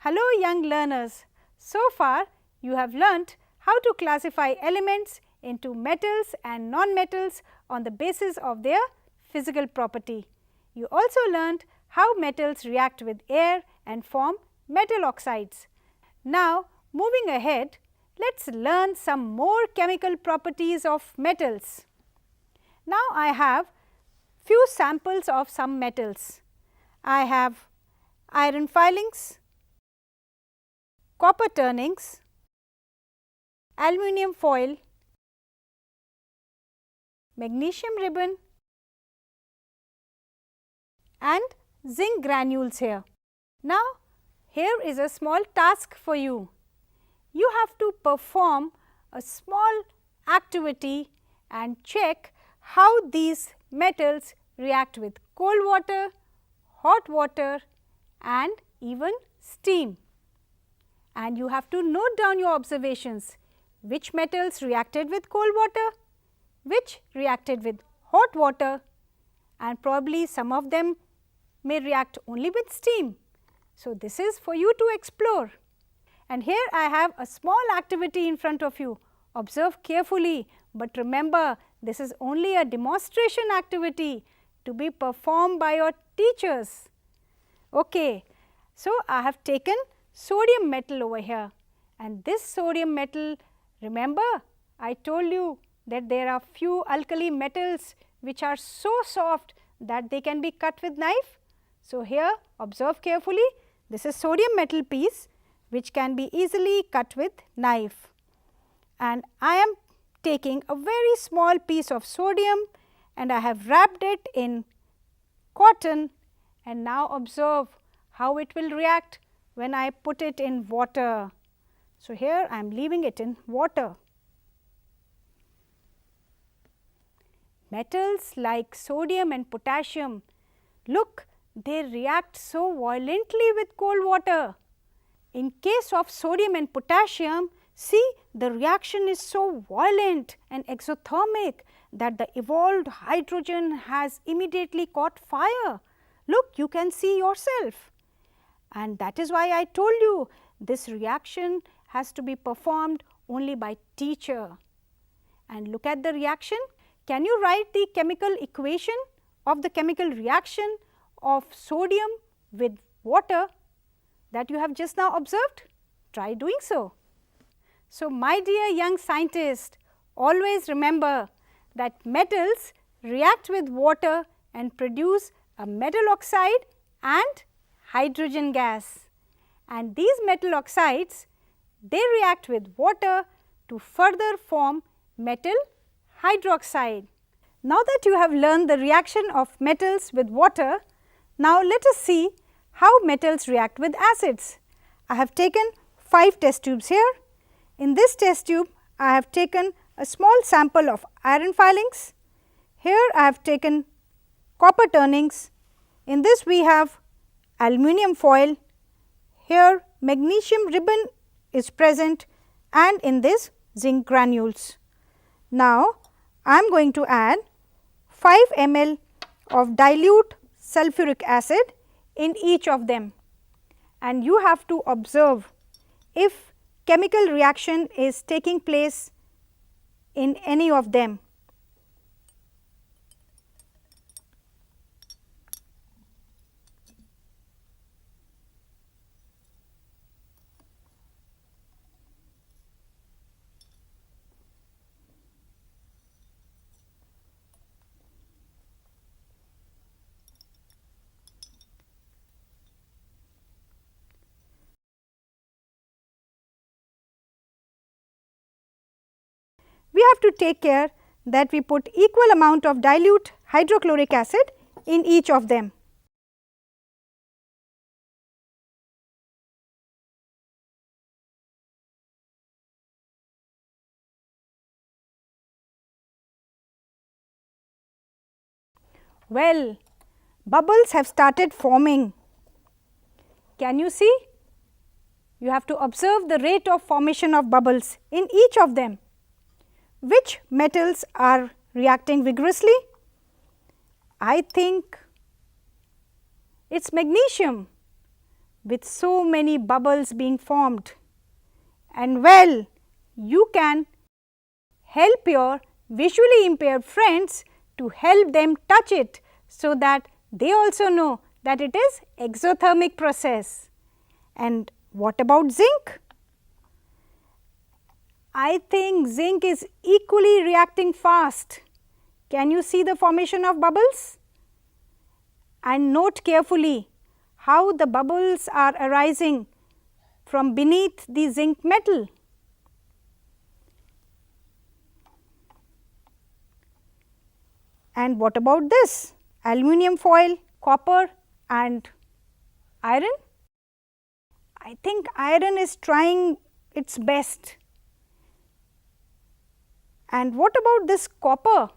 Hello young learners, so far you have learnt how to classify elements into metals and non-metals on the basis of their physical property. You also learnt how metals react with air and form metal oxides. Now moving ahead, let us learn some more chemical properties of metals. Now I have few samples of some metals. I have iron filings, copper turnings, aluminium foil, magnesium ribbon and zinc granules here. Now here is a small task for you. You have to perform a small activity and check how these metals react with cold water, hot water and even steam. And you have to note down your observations, which metals reacted with cold water, which reacted with hot water, and probably some of them may react only with steam. So, this is for you to explore. And here I have a small activity in front of you. Observe carefully, but remember this is only a demonstration activity to be performed by your teachers. Okay. So, I have taken sodium metal over here, and this sodium metal, remember I told you that there are few alkali metals which are so soft that they can be cut with knife. So, here observe carefully, this is sodium metal piece which can be easily cut with knife, and I am taking a very small piece of sodium and I have wrapped it in cotton, and now observe how it will react when I put it in water. So, here I am leaving it in water. Metals like sodium and potassium, look, they react so violently with cold water. In case of sodium and potassium, see, the reaction is so violent and exothermic that the evolved hydrogen has immediately caught fire. Look, you can see yourself. And that is why I told you this reaction has to be performed only by teacher. And look at the reaction. Can you write the chemical equation of the chemical reaction of sodium with water that you have just now observed? Try doing so. So, my dear young scientist, always remember that metals react with water and produce a metal oxide and hydrogen gas. And these metal oxides, they react with water to further form metal hydroxide. Now that you have learned the reaction of metals with water, now let us see how metals react with acids. I have taken 5 test tubes here. In this test tube, I have taken a small sample of iron filings. Here I have taken copper turnings. In this we have aluminium foil. Here magnesium ribbon is present, and in this zinc granules. Now, I am going to add 5 ml of dilute sulfuric acid in each of them, and you have to observe if chemical reaction is taking place in any of them. We have to take care that we put equal amount of dilute hydrochloric acid in each of them. Well, bubbles have started forming. Can you see? You have to observe the rate of formation of bubbles in each of them. Which metals are reacting vigorously? I think it is magnesium, with so many bubbles being formed. And well, you can help your visually impaired friends to help them touch it so that they also know that it is exothermic process. And what about zinc? I think zinc is equally reacting fast. Can you see the formation of bubbles? And note carefully how the bubbles are arising from beneath the zinc metal. And what about this? Aluminium foil, copper and iron? I think iron is trying its best. And what about this copper?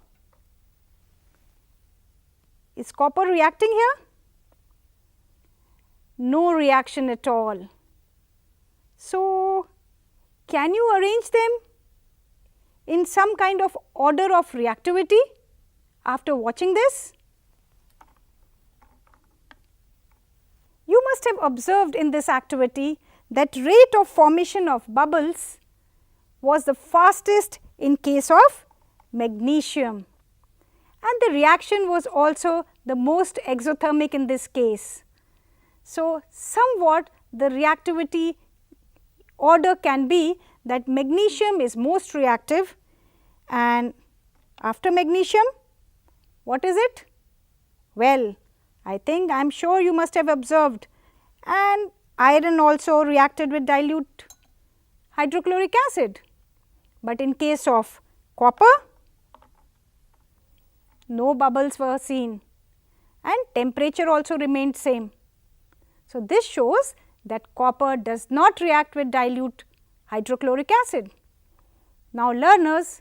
Is copper reacting here? No reaction at all. So, can you arrange them in some kind of order of reactivity after watching this? You must have observed in this activity that rate of formation of bubbles was the fastest in case of magnesium, and the reaction was also the most exothermic in this case. So, somewhat the reactivity order can be that magnesium is most reactive, and after magnesium, what is it? Well, I am sure you must have observed, and iron also reacted with dilute hydrochloric acid. But in case of copper, no bubbles were seen and temperature also remained same. So, this shows that copper does not react with dilute hydrochloric acid. Now, learners,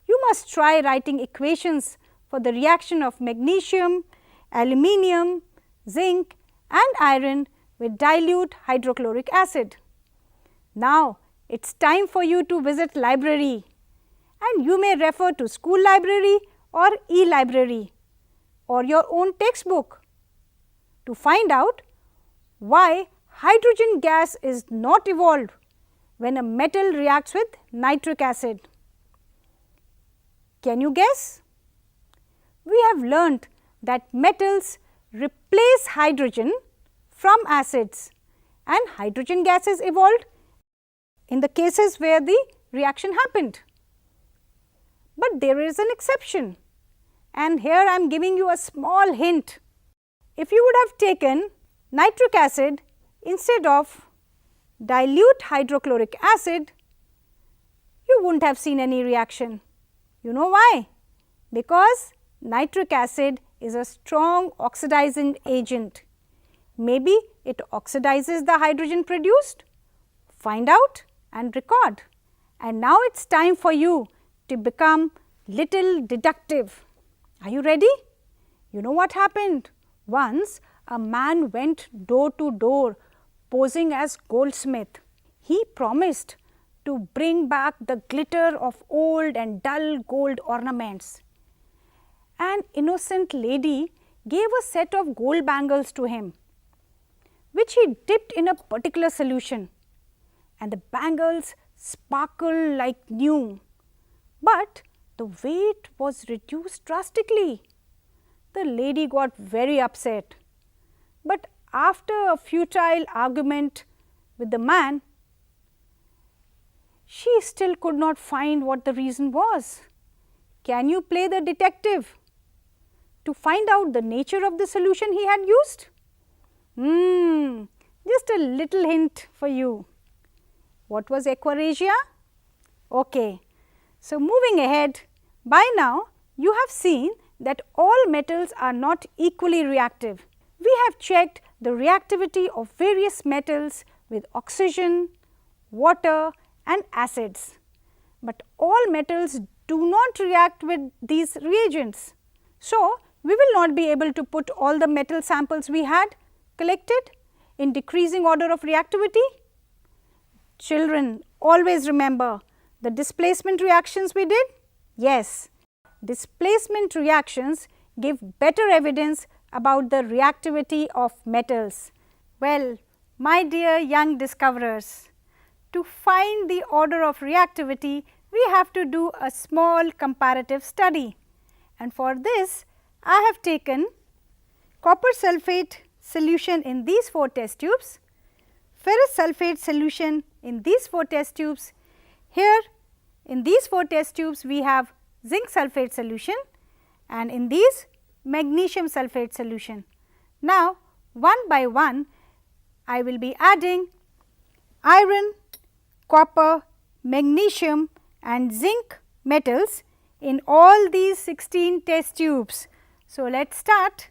you must try writing equations for the reaction of magnesium, aluminium, zinc and iron with dilute hydrochloric acid. Now, it is time for you to visit library, and you may refer to school library or e-library or your own textbook to find out why hydrogen gas is not evolved when a metal reacts with nitric acid. Can you guess? We have learnt that metals replace hydrogen from acids and hydrogen gases evolved in the cases where the reaction happened. But there is an exception, and here I am giving you a small hint. If you would have taken nitric acid instead of dilute hydrochloric acid, you would not have seen any reaction. You know why? Because nitric acid is a strong oxidizing agent. Maybe it oxidizes the hydrogen produced. Find out and record. And now it is time for you to become little deductive. Are you ready? You know what happened? Once a man went door to door posing as goldsmith. He promised to bring back the glitter of old and dull gold ornaments. An innocent lady gave a set of gold bangles to him, which he dipped in a particular solution, and the bangles sparkled like new, but the weight was reduced drastically. The lady got very upset, but after a futile argument with the man, she still could not find what the reason was. Can you play the detective to find out the nature of the solution he had used? Just a little hint for you. What was aquaresia? Okay. So, moving ahead, by now you have seen that all metals are not equally reactive. We have checked the reactivity of various metals with oxygen, water and acids, but all metals do not react with these reagents. So, we will not be able to put all the metal samples we had collected in decreasing order of reactivity. Children, always remember the displacement reactions we did? Yes, displacement reactions give better evidence about the reactivity of metals. Well, My dear young discoverers, to find the order of reactivity, we have to do a small comparative study, and for this I have taken copper sulphate solution in these 4 test tubes, ferrous sulphate solution in these 4 test tubes. Here in these 4 test tubes we have zinc sulphate solution, and in these magnesium sulphate solution. Now, one by one I will be adding iron, copper, magnesium and zinc metals in all these 16 test tubes. So, let us start.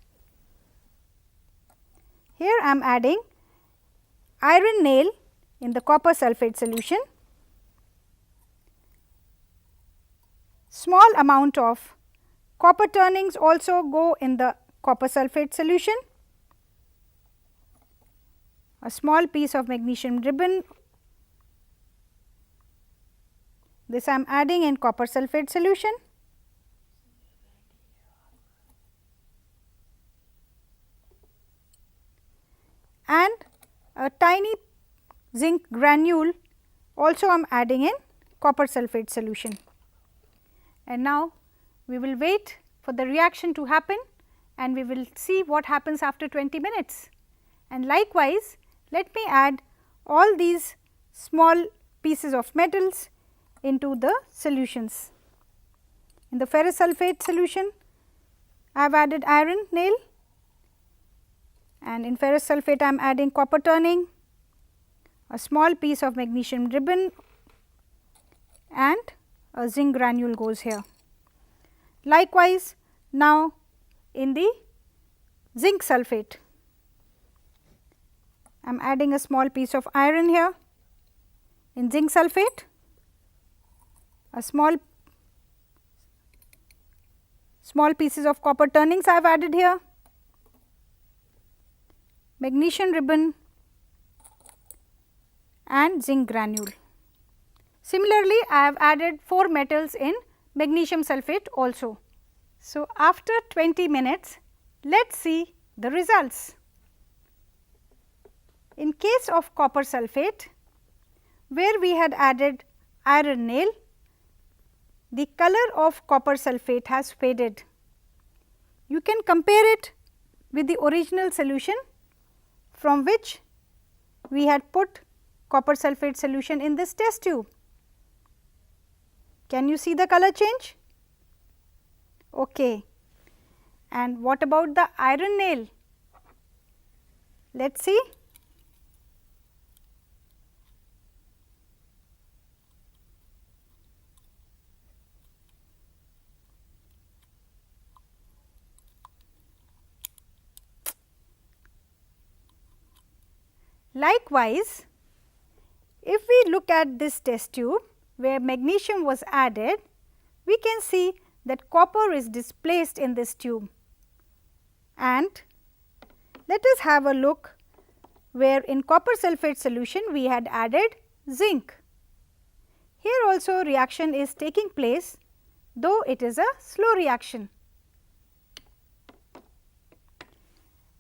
Here I am adding iron nail in the copper sulphate solution, small amount of copper turnings also go in the copper sulphate solution, a small piece of magnesium ribbon, this I am adding in copper sulphate solution, and a tiny zinc granule also I am adding in copper sulphate solution. And now we will wait for the reaction to happen and we will see what happens after 20 minutes. And likewise, let me add all these small pieces of metals into the solutions. In the ferrous sulphate solution, I have added iron nail, and in ferrous sulphate I am adding copper turning, a small piece of magnesium ribbon and a zinc granule goes here. Likewise, now in the zinc sulphate, I am adding a small piece of iron here. In zinc sulphate, a small pieces of copper turnings I have added here, magnesium ribbon and zinc granule. Similarly, I have added 4 metals in magnesium sulphate also. So, after 20 minutes, let us see the results. In case of copper sulphate, where we had added iron nail, the color of copper sulphate has faded. You can compare it with the original solution from which we had put copper sulphate solution in this test tube. Can you see the color change? Okay. And what about the iron nail? Let us see. Likewise, if we look at this test tube where magnesium was added, we can see that copper is displaced in this tube. And let us have a look where in copper sulphate solution we had added zinc. Here also reaction is taking place, though it is a slow reaction.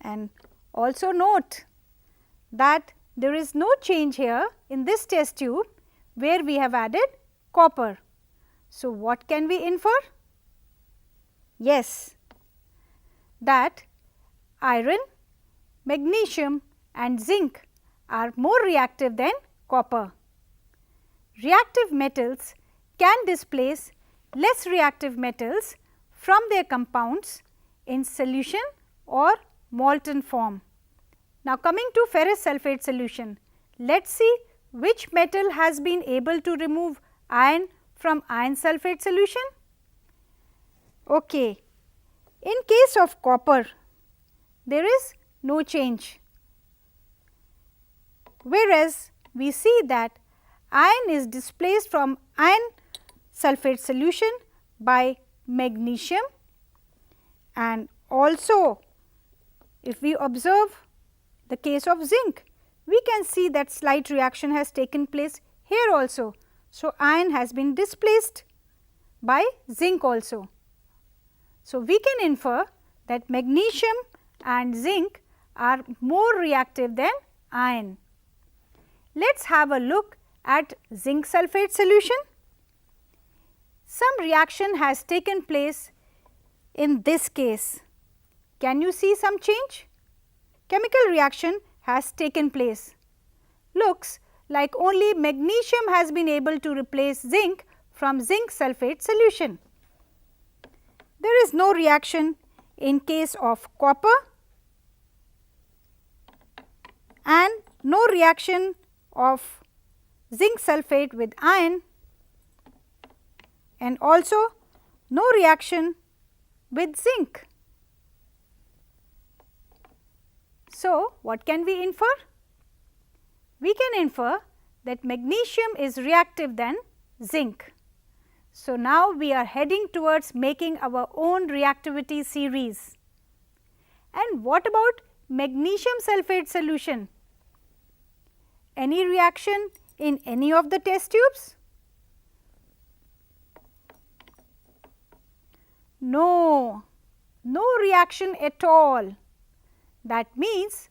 And also note that there is no change here in this test tube where we have added copper. So, what can we infer? Yes, that iron, magnesium and zinc are more reactive than copper. Reactive metals can displace less reactive metals from their compounds in solution or molten form. Now, coming to ferrous sulphate solution, let us see which metal has been able to remove iron from iron sulphate solution. Okay. In case of copper, there is no change, whereas we see that iron is displaced from iron sulphate solution by magnesium, and also if we observe the case of zinc, we can see that slight reaction has taken place here also. So, iron has been displaced by zinc also. So, we can infer that magnesium and zinc are more reactive than iron. Let us have a look at zinc sulphate solution. Some reaction has taken place in this case. Can you see some change? Chemical reaction has taken place. Looks like only magnesium has been able to replace zinc from zinc sulphate solution. There is no reaction in case of copper and no reaction of zinc sulphate with iron, and also no reaction with zinc. So, what can we infer? We can infer that magnesium is reactive than zinc. So, now we are heading towards making our own reactivity series. And what about magnesium sulphate solution? Any reaction in any of the test tubes? No, no reaction at all. That means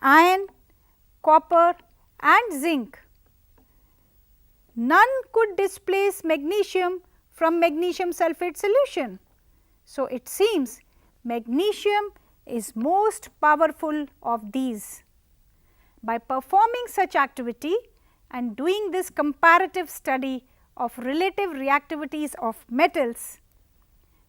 iron, copper and zinc, none could displace magnesium from magnesium sulphate solution. So, it seems magnesium is most powerful of these. By performing such activity and doing this comparative study of relative reactivities of metals,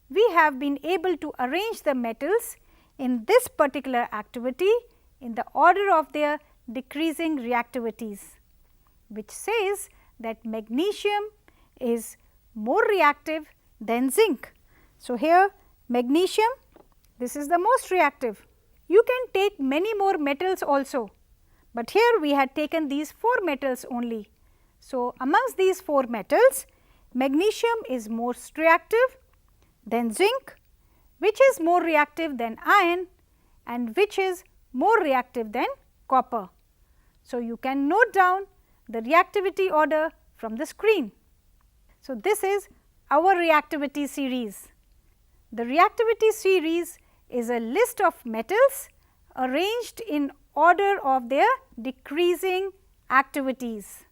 we have been able to arrange the metals in this particular activity in the order of their decreasing reactivities, which says that magnesium is more reactive than zinc. So, here magnesium, this is the most reactive. You can take many more metals also, but here we had taken these 4 metals only. So, amongst these 4 metals, magnesium is most reactive than zinc, which is more reactive than iron and which is more reactive than copper. So, you can note down the reactivity order from the screen. So, this is our reactivity series. The reactivity series is a list of metals arranged in order of their decreasing activities.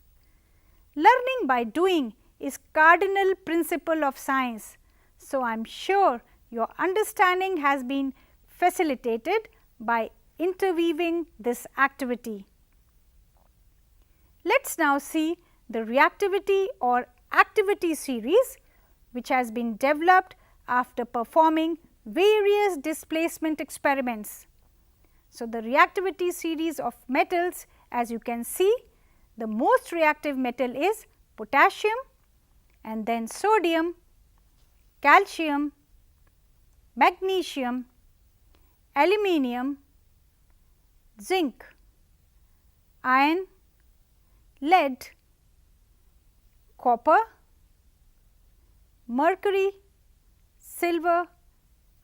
Learning by doing is cardinal principle of science. So, I am sure your understanding has been facilitated by interweaving this activity. Let us now see the reactivity or activity series which has been developed after performing various displacement experiments. So, the reactivity series of metals, as you can see, the most reactive metal is potassium and then sodium, calcium, magnesium, aluminium, zinc, iron, lead, copper, mercury, silver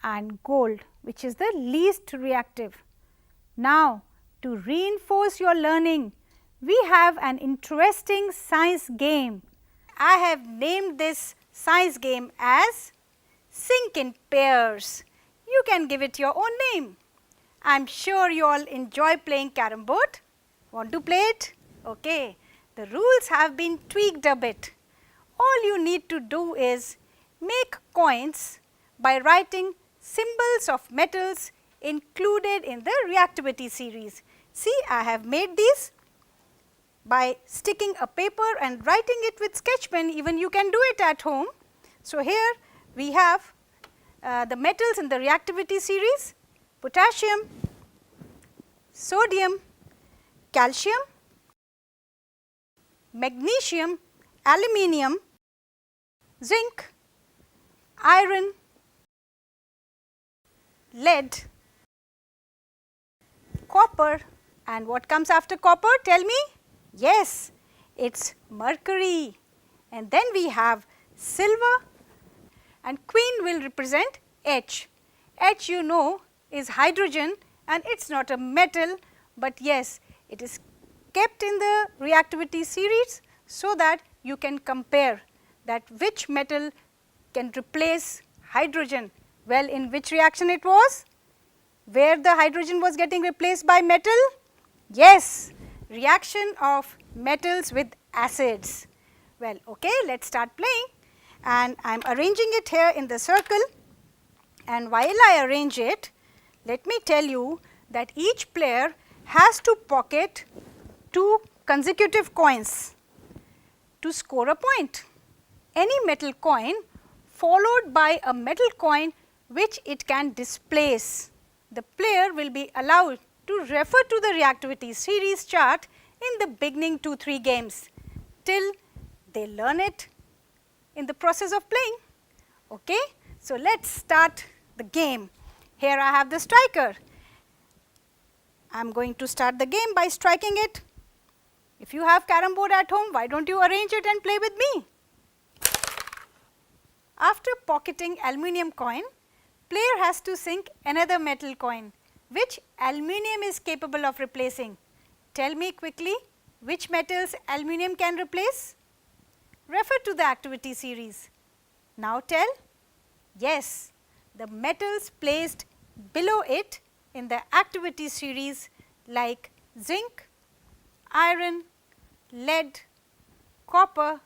and gold, which is the least reactive. Now, to reinforce your learning, we have an interesting science game. I have named this science game as Sink in Pairs. You can give it your own name. I am sure you all enjoy playing carrom board. Want to play it? Okay. The rules have been tweaked a bit. All you need to do is make coins by writing symbols of metals included in the reactivity series. See, I have made these by sticking a paper and writing it with sketch pen. Even you can do it at home. So, here we have the metals in the reactivity series: potassium, sodium, calcium, magnesium, aluminium, zinc, iron, lead, copper, and what comes after copper? Tell me. Yes, it is mercury, and then we have silver, and queen will represent H. H, you know, is hydrogen and it is not a metal, but yes, it is kept in the reactivity series so that you can compare that which metal can replace hydrogen. Well, in which reaction it was? Where the hydrogen was getting replaced by metal? Yes, reaction of metals with acids. Well, okay, let us start playing, and I am arranging it here in the circle, and while I arrange it, let me tell you that each player has to pocket 2 consecutive coins to score a point. Any metal coin followed by a metal coin which it can displace. The player will be allowed to refer to the reactivity series chart in the beginning 2-3 games till they learn it in the process of playing. Okay? So, let us start the game. Here I have the striker. I am going to start the game by striking it. If you have carom board at home, why don't you arrange it and play with me? After pocketing aluminium coin, player has to sink another metal coin, which aluminium is capable of replacing. Tell me quickly, which metals aluminium can replace? Refer to the activity series. Now tell. Yes, the metals placed below it in the activity series like zinc, iron, lead, copper,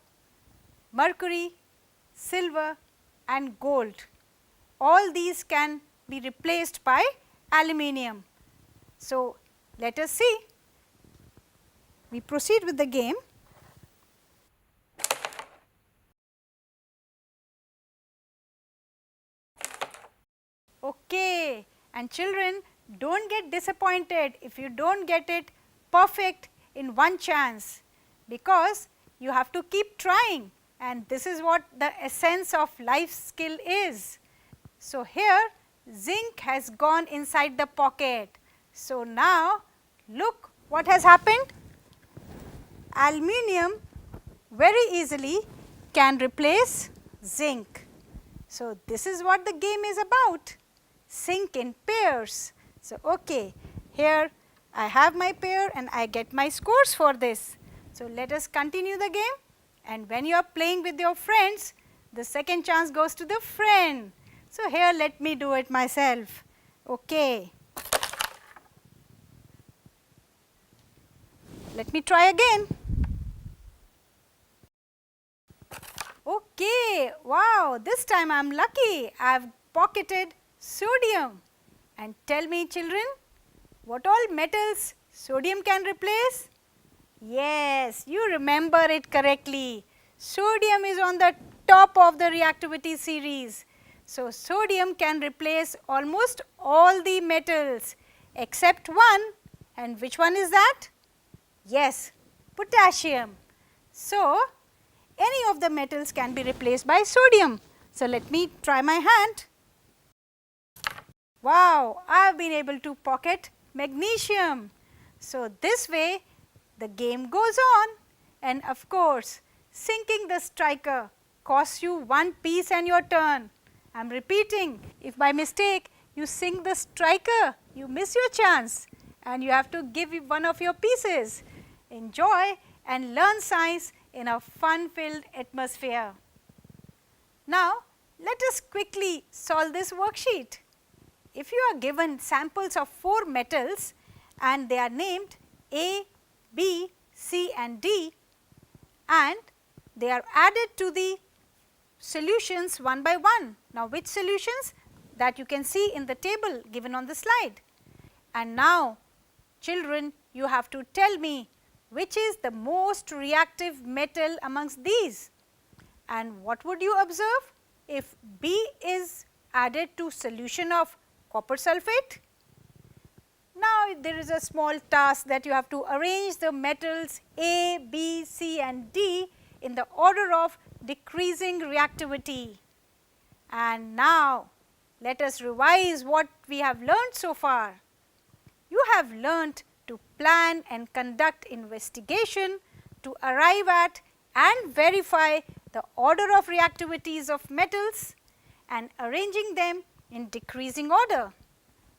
mercury, silver and gold. All these can be replaced by aluminium. So, let us see. We proceed with the game. Okay, and children, don't get disappointed if you don't get it perfect in one chance, because you have to keep trying, and this is what the essence of life skill is. So, here zinc has gone inside the pocket. So, now look what has happened. Aluminium very easily can replace zinc. So, this is what the game is about, sink in pairs. So, okay, here I have my pair and I get my scores for this. So, let us continue the game, and when you are playing with your friends, the second chance goes to the friend. So, here let me do it myself. Okay. Let me try again. Okay, wow, this time I am lucky. I have pocketed sodium. And tell me children, what all metals sodium can replace? Yes, you remember it correctly. Sodium is on the top of the reactivity series. So, sodium can replace almost all the metals except one, and which one is that? Yes, potassium. So, any of the metals can be replaced by sodium. So, let me try my hand. Wow, I have been able to pocket magnesium. So, this way the game goes on, and of course, sinking the striker costs you 1 piece and your turn. I am repeating, if by mistake you sink the striker, you miss your chance and you have to give one of your pieces. Enjoy and learn science in a fun-filled atmosphere. Now, let us quickly solve this worksheet. If you are given samples of 4 metals and they are named A, B, C and D, and they are added to the solutions one by one. Now, which solutions? That you can see in the table given on the slide. And now, children, you have to tell me which is the most reactive metal amongst these. And what would you observe if B is added to solution of copper sulphate? Now, there is a small task that you have to arrange the metals A, B, C and D in the order of decreasing reactivity. And now, let us revise what we have learned so far. You have learnt to plan and conduct investigation to arrive at and verify the order of reactivities of metals and arranging them in decreasing order.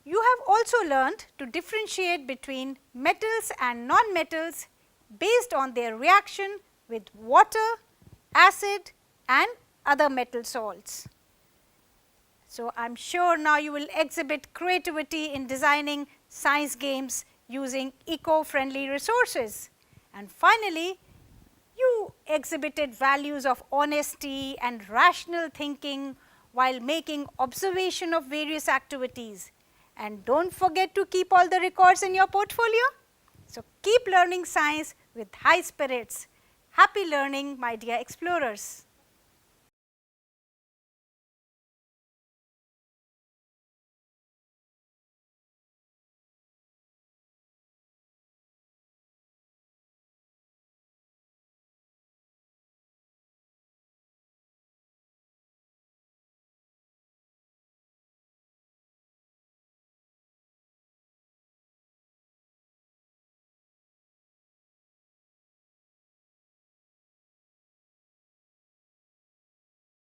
You have also learnt to differentiate between metals and non-metals based on their reaction with water, acid and other metal salts. So, I am sure now you will exhibit creativity in designing science games using eco-friendly resources. And finally, you exhibited values of honesty and rational thinking while making observation of various activities. And don't forget to keep all the records in your portfolio. So keep learning science with high spirits. Happy learning, my dear explorers.